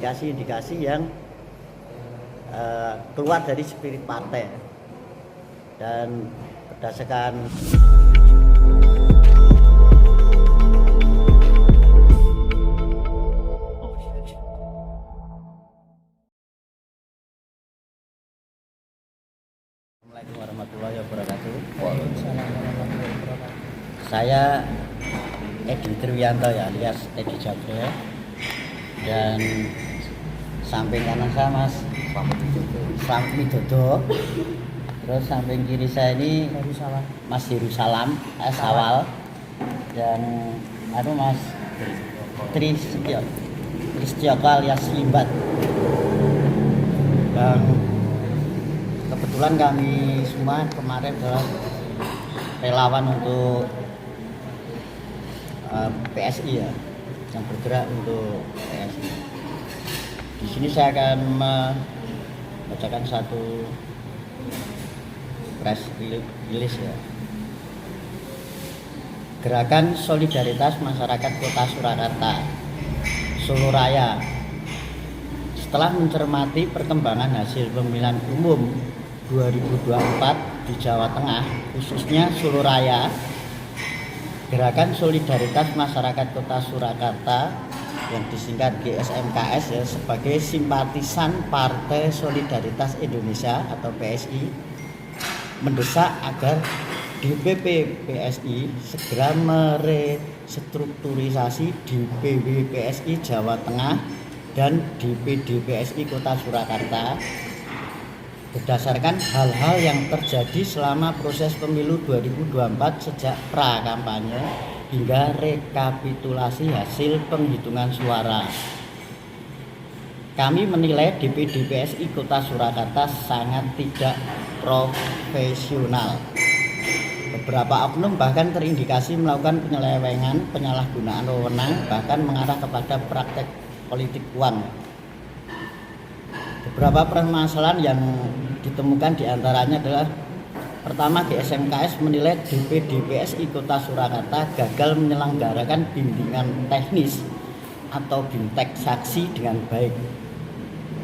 indikasi-indikasi yang keluar dari spirit partai. Dan berdasarkan Assalamualaikum warahmatullahi wabarakatuh. Waalaikumsalam warahmatullahi wabarakatuh. Saya Edi Triwianto ya, alias Edi Jabra. Dan samping kanan saya Mas Slamet Widodo. Terus samping kiri saya ini Mas Yerusalam Sawal. Dan Mas Tristiyoko alias Limbat. Dan kebetulan kami semua kemarin adalah relawan untuk PSI ya, yang bergerak untuk PSI. Di sini saya akan membacakan satu press release ya. Gerakan Solidaritas Masyarakat Kota Surakarta, Solo Raya. Setelah mencermati perkembangan hasil pemilihan umum 2024 di Jawa Tengah, khususnya Solo Raya, Gerakan Solidaritas Masyarakat Kota Surakarta yang disingkat GSMKS ya, sebagai simpatisan Partai Solidaritas Indonesia atau PSI, mendesak agar DPP PSI segera merestrukturisasi DPW PSI Jawa Tengah dan DPD PSI Kota Surakarta berdasarkan hal-hal yang terjadi selama proses pemilu 2024 sejak pra-kampanye hingga rekapitulasi hasil penghitungan suara. Kami menilai DPD PSI Kota Surakarta sangat tidak profesional. Beberapa oknum bahkan terindikasi melakukan penyelewengan, penyalahgunaan wewenang, bahkan mengarah kepada praktek politik uang. Beberapa permasalahan yang ditemukan diantaranya adalah: pertama, GSMKS menilai DPD PSI Kota Surakarta gagal menyelenggarakan bimbingan teknis atau BIMTEK saksi dengan baik.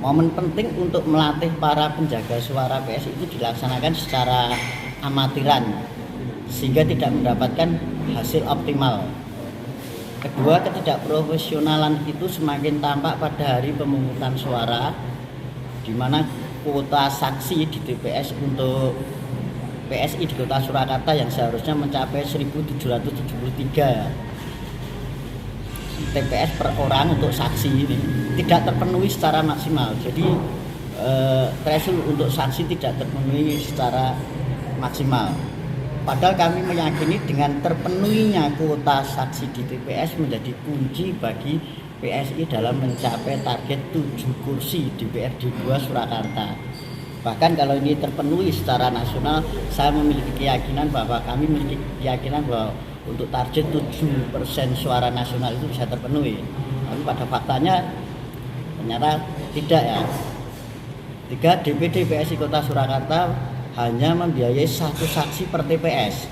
Momen penting untuk melatih para penjaga suara PSI itu dilaksanakan secara amatiran sehingga tidak mendapatkan hasil optimal. Kedua, ketidakprofesionalan itu semakin tampak pada hari pemungutan suara, di mana kuota saksi di TPS untuk PSI di Kota Surakarta yang seharusnya mencapai 1.773 TPS per orang untuk saksi ini tidak terpenuhi secara maksimal. Jadi threshold untuk saksi tidak terpenuhi secara maksimal. Padahal kami meyakini dengan terpenuhinya kuota saksi di TPS menjadi kunci bagi PSI dalam mencapai target 7 kursi DPRD 2 Surakarta. Bahkan kalau ini terpenuhi secara nasional, saya memiliki keyakinan bahwa untuk target 7% suara nasional itu bisa terpenuhi. Tapi pada faktanya ternyata tidak ya. 3, DPD PSI Kota Surakarta hanya membiayai 1 saksi per TPS.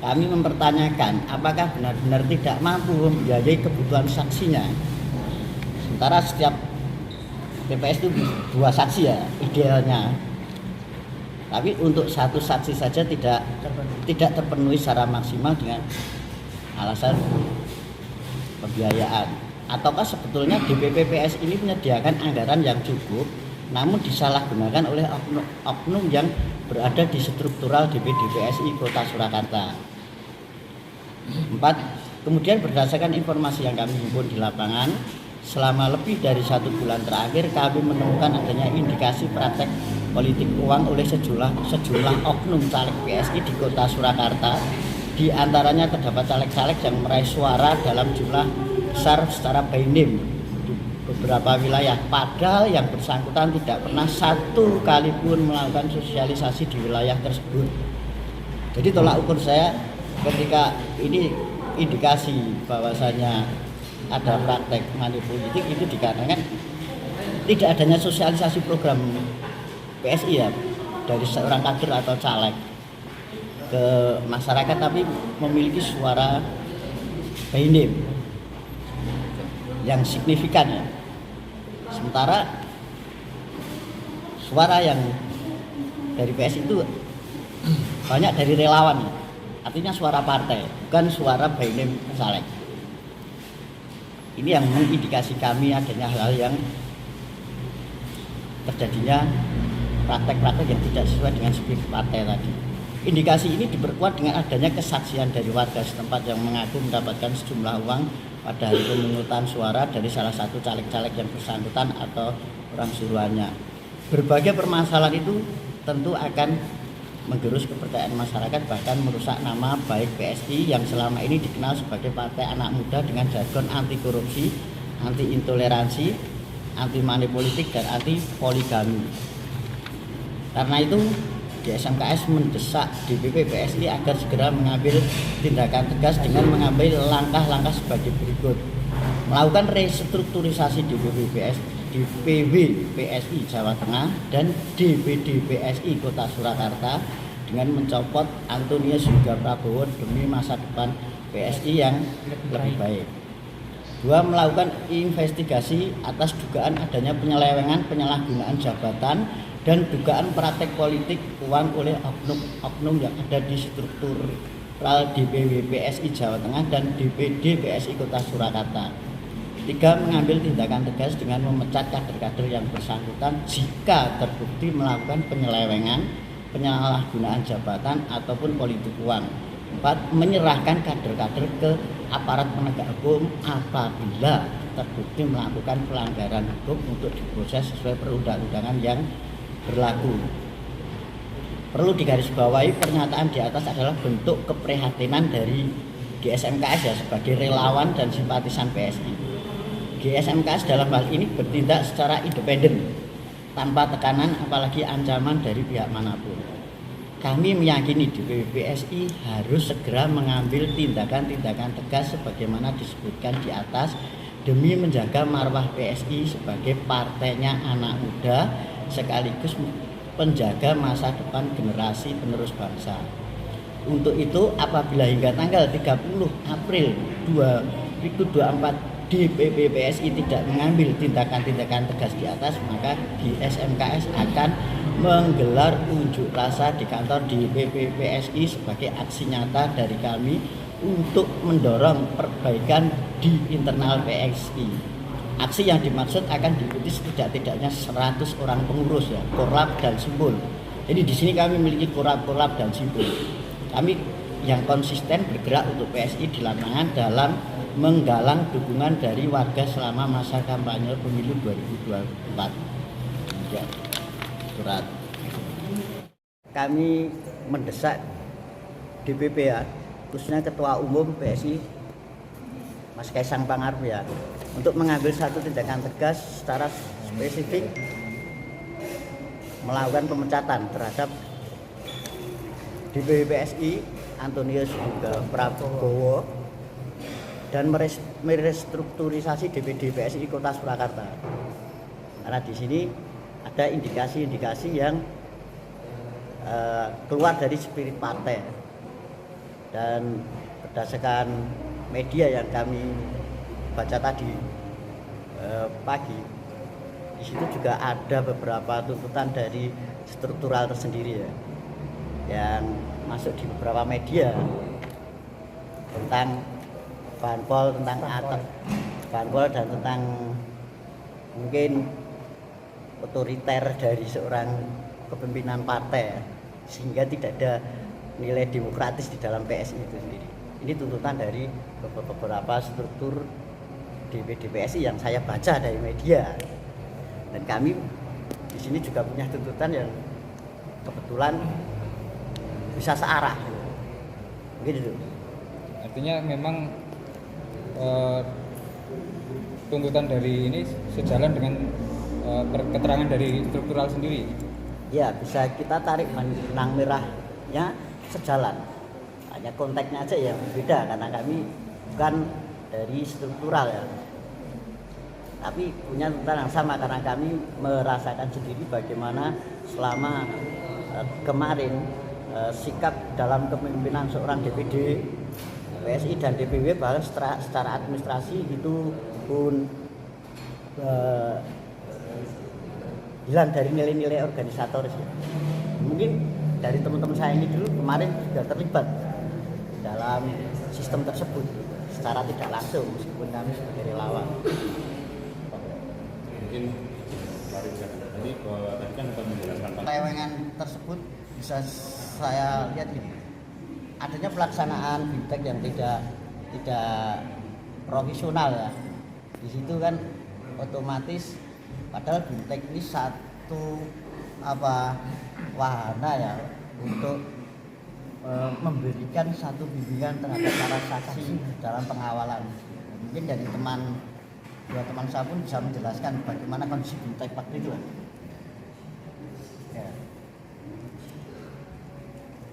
Kami mempertanyakan apakah benar-benar tidak mampu membiayai kebutuhan saksinya. Sementara setiap TPS itu 2 saksi ya idealnya. Tapi untuk 1 saksi saja tidak terpenuhi secara maksimal dengan alasan pembiayaan. Ataukah sebetulnya DPP PS ini menyediakan anggaran yang cukup, namun disalahgunakan oleh oknum yang berada di struktural DPD PSI Kota Surakarta. 4, kemudian berdasarkan informasi yang kami himpun di lapangan, selama lebih dari 1 bulan terakhir kami menemukan adanya indikasi praktek politik uang oleh sejumlah oknum caleg PSI di Kota Surakarta. Di antaranya terdapat caleg-caleg yang meraih suara dalam jumlah besar secara by name di beberapa wilayah, padahal yang bersangkutan tidak pernah 1 kali pun melakukan sosialisasi di wilayah tersebut. Jadi tolak ukur saya ketika ini indikasi bahwasanya ada praktek money politik itu dikarenakan tidak adanya sosialisasi program PSI ya dari seorang kader atau caleg ke masyarakat, tapi memiliki suara by name yang signifikan ya. Sementara suara yang dari PSI itu banyak dari relawan, artinya suara partai, bukan suara by name caleg. Ini yang mengindikasi kami adanya hal-hal yang terjadinya praktek-praktek yang tidak sesuai dengan spirit partai tadi. Indikasi ini diperkuat dengan adanya kesaksian dari warga setempat yang mengaku mendapatkan sejumlah uang pada hari pemungutan suara dari salah satu caleg-caleg yang bersangkutan atau orang suruhannya. Berbagai permasalahan itu tentu akan menggerus kepercayaan masyarakat, bahkan merusak nama baik PSI yang selama ini dikenal sebagai partai anak muda dengan jargon anti korupsi, anti intoleransi, anti money politik, dan anti poligami. Karena itu GSMKS mendesak DPP PSI agar segera mengambil tindakan tegas dengan mengambil langkah-langkah sebagai berikut: melakukan restrukturisasi DPW PSI Jawa Tengah dan DPD PSI Kota Surakarta dengan mencopot Antonius Yoga Prabowo demi masa depan PSI yang lebih baik. 2. Melakukan investigasi atas dugaan adanya penyelewengan, penyalahgunaan jabatan, dan dugaan praktek politik uang oleh oknum yang ada di struktural DPW PSI Jawa Tengah dan DPD PSI Kota Surakarta. 3. Mengambil tindakan tegas dengan memecat kader-kader yang bersangkutan jika terbukti melakukan penyelewengan, penyalahgunaan jabatan ataupun politik uang. 4. Menyerahkan kader-kader ke aparat penegak hukum apabila terbukti melakukan pelanggaran hukum untuk diproses sesuai perundang-undangan yang berlaku. Perlu digarisbawahi, pernyataan di atas adalah bentuk keprihatinan dari GSMKS ya sebagai relawan dan simpatisan PSI. GSMKS dalam hal ini bertindak secara independen tanpa tekanan apalagi ancaman dari pihak manapun. Kami meyakini DPW PSI harus segera mengambil tindakan-tindakan tegas sebagaimana disebutkan di atas demi menjaga marwah PSI sebagai partainya anak muda sekaligus penjaga masa depan generasi penerus bangsa. Untuk itu, apabila hingga tanggal 30 April 2024 DPP PSI tidak mengambil tindakan-tindakan tegas di atas, maka GSMKS akan menggelar unjuk rasa di kantor DPP PSI sebagai aksi nyata dari kami untuk mendorong perbaikan di internal PSI. Aksi yang dimaksud akan diikuti setidak-tidaknya 100 orang pengurus ya, korlap dan simbol. Jadi di sini kami memiliki korlap dan simbol. Kami yang konsisten bergerak untuk PSI di lapangan dalam menggalang dukungan dari warga selama masa kampanye pemilu 2024. Ya, surat. Kami mendesak DPP ya, khususnya Ketua Umum PSI Mas Kaisang Pangarep ya, untuk mengambil satu tindakan tegas secara spesifik melakukan pemecatan terhadap DPP PSI Antonius Yoga Prabowo dan merestrukturisasi DPD PSI Kota Surakarta. Karena di sini ada indikasi-indikasi yang keluar dari spirit partai. Dan berdasarkan media yang kami baca tadi pagi, di situ juga ada beberapa tuntutan dari struktural tersendiri ya, yang masuk di beberapa media tentang banpol, tentang atap banpol, dan tentang mungkin otoriter dari seorang kepemimpinan partai sehingga tidak ada nilai demokratis di dalam PSI itu sendiri. Ini tuntutan dari beberapa struktur DPD PSI yang saya baca dari media, dan kami di sini juga punya tuntutan yang kebetulan bisa searah begitu. Artinya memang tuntutan dari ini sejalan dengan keterangan dari struktural sendiri. Ya, bisa kita tarik benang merahnya sejalan. Hanya konteksnya aja yang berbeda karena kami bukan dari struktural ya. Tapi punya tuntutan yang sama karena kami merasakan sendiri bagaimana selama kemarin sikap dalam kepemimpinan seorang DPD PSI dan DPW bahkan secara administrasi itu pun hilang dari nilai-nilai organisatoris ya. Mungkin dari teman-teman saya ini dulu kemarin sudah terlibat dalam sistem tersebut secara tidak langsung meskipun kami sebagai relawan. Mungkin klarifikasi tadi tadi kan Bapak menjelaskan Penyelewengan tersebut bisa saya lihat ini adanya pelaksanaan BIMTEK yang tidak profesional ya. Di situ kan otomatis padahal BIMTEK ini satu wahana ya untuk memberikan satu bimbingan terhadap para saksi dalam pengawalan. Mungkin dari dua teman saya pun bisa menjelaskan bagaimana kondisi BIMTEK waktu itu. Ya.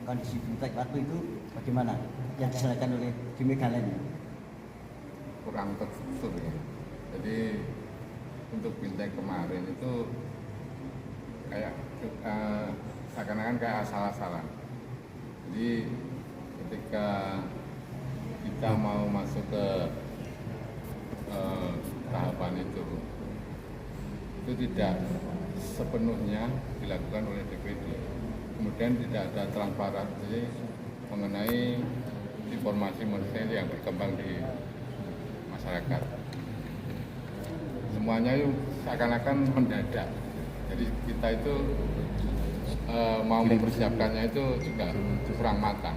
Kondisi BIMTEK waktu itu bagaimana yang dijelaskan oleh Jimmy Galen? Kurang terstruktur ya. Jadi untuk BIMTEK kemarin itu kayak seakan-akan kayak asal-asalan. Jadi ketika kita mau masuk ke tahapan itu tidak sepenuhnya dilakukan oleh DPD. Kemudian tidak ada transparansi mengenai informasi yang berkembang di masyarakat. Semuanya itu seakan-akan mendadak. Jadi kita itu mau mempersiapkannya itu juga kurang matang.